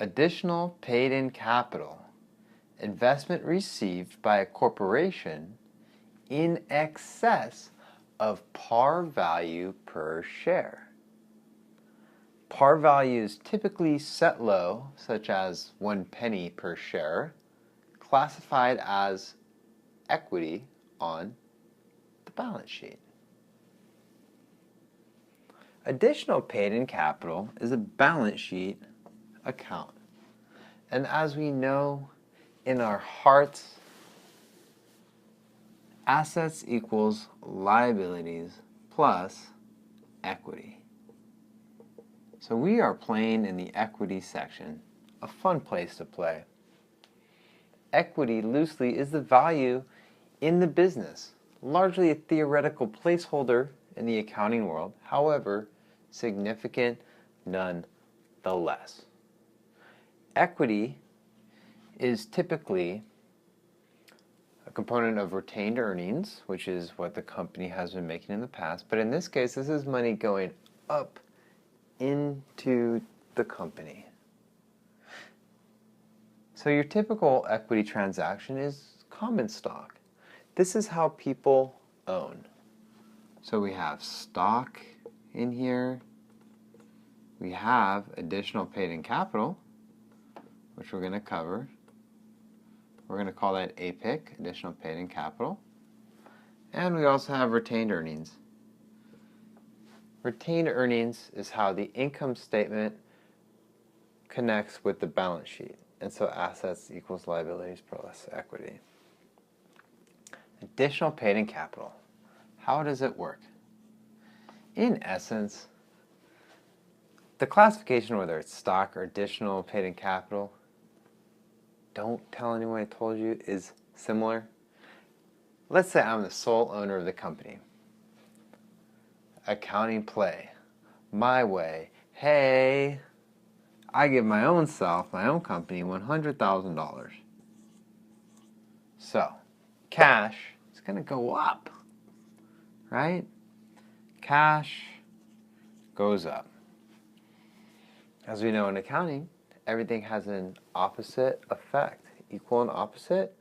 Additional paid-in capital, investment received by a corporation in excess of par value per share. Par value is typically set low, such as 1 penny per share, classified as equity on the balance sheet. Additional paid-in capital is a balance sheet account. And as we know in our hearts, assets equals liabilities plus equity. So we are playing in the equity section, a fun place to play. Equity, loosely, is the value in the business, largely a theoretical placeholder in the accounting world, however, significant nonetheless. Equity is typically a component of retained earnings, which is what the company has been making in the past, but in this case, this is money going up into the company. So your typical equity transaction is common stock. This is how people own. So we have stock in here. We have additional paid-in capital, which we're going to cover. We're going to call that APIC, additional paid-in capital. And we also have retained earnings. Retained earnings is how the income statement connects with the balance sheet. And so assets equals liabilities plus equity. Additional paid-in capital. How does it work? In essence, the classification, whether it's stock or additional paid-in capital, don't tell anyone I told you, is similar. Let's say I'm the sole owner of the company. Accounting play. My way. Hey, I give my own self, my own company, $100,000. So, cash is going to go up, right? Cash goes up. As we know in accounting, everything has an opposite effect, equal and opposite,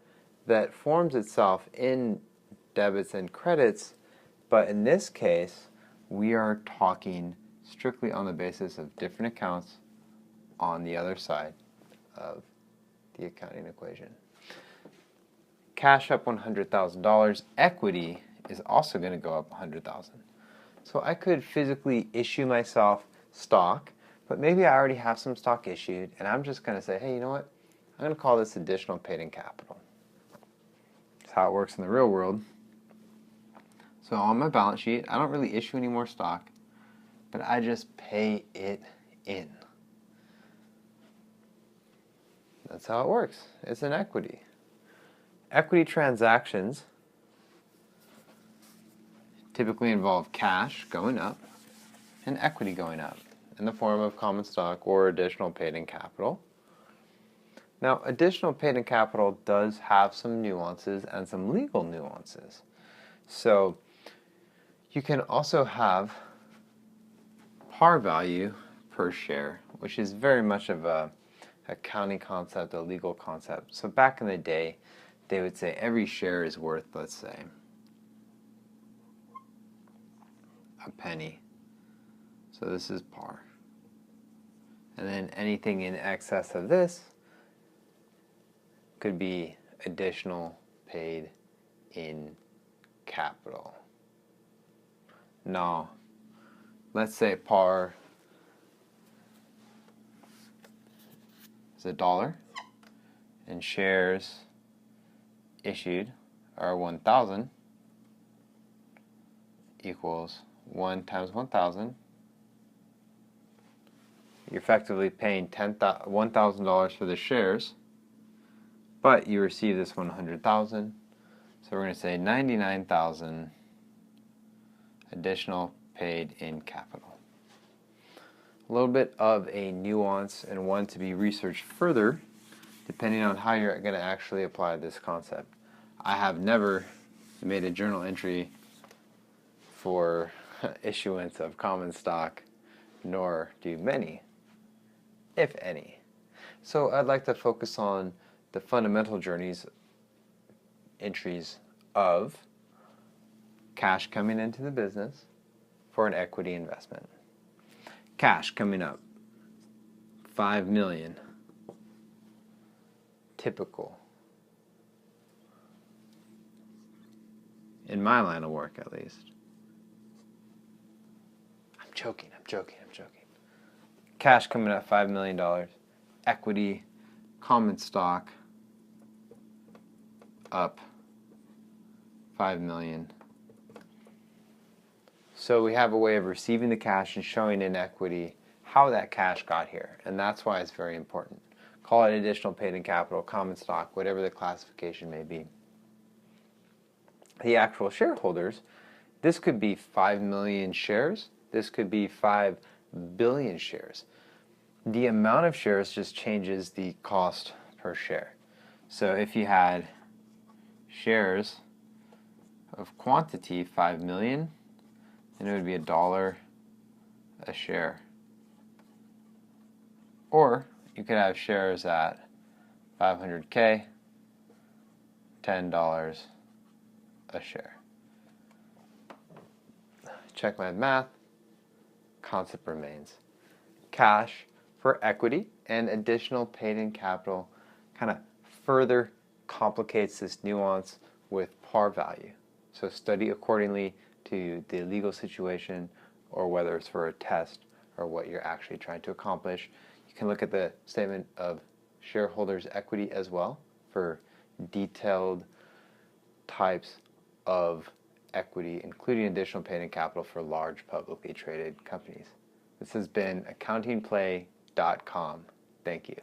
that forms itself in debits and credits, but in this case, we are talking strictly on the basis of different accounts on the other side of the accounting equation. Cash up $100,000, equity is also going to go up $100,000. So I could physically issue myself stock, but maybe I already have some stock issued, and I'm just going to say, hey, you know what? I'm going to call this additional paid-in capital. That's how it works in the real world. So on my balance sheet, I don't really issue any more stock, but I just pay it in. That's how it works. It's an equity. Equity transactions typically involve cash going up and equity going up in the form of common stock or additional paid-in capital. Now, additional paid-in capital does have some nuances and some legal nuances. So you can also have par value per share, which is very much of a accounting concept, a legal concept. So back in the day, they would say every share is worth, let's say, a penny. So this is par. And then anything in excess of this could be additional paid-in capital. Now, let's say par is $1 and shares issued are 1,000 equals 1 times 1,000. You're effectively paying $1,000 for the shares, but you receive this 100,000. So we're going to say 99,000 additional paid-in capital. A little bit of a nuance and one to be researched further, depending on how you're going to actually apply this concept. I have never made a journal entry for issuance of common stock, nor do many, if any. So I'd like to focus on the fundamental entries of cash coming into the business for an equity investment. Cash coming up, 5 million, typical. In my line of work, at least. I'm joking. Cash coming up, $5 million. Equity, common stock, up 5 million. So we have a way of receiving the cash and showing in equity how that cash got here, and that's why it's very important. Call it additional paid-in capital, common stock, whatever the classification may be. The actual shareholders, this could be 5 million shares, this could be 5 billion shares. The amount of shares just changes the cost per share. So if you had shares of quantity 5 million, then it would be $1 a share. Or you could have shares at 500K, $10 a share. Check my math, concept remains. Cash for equity and additional paid-in capital kind of further complicates this nuance with par value. So study accordingly to the legal situation or whether it's for a test or what you're actually trying to accomplish. You can look at the statement of shareholders' equity as well for detailed types of equity, including additional paid-in capital for large publicly traded companies. This has been accountingplay.com. Thank you.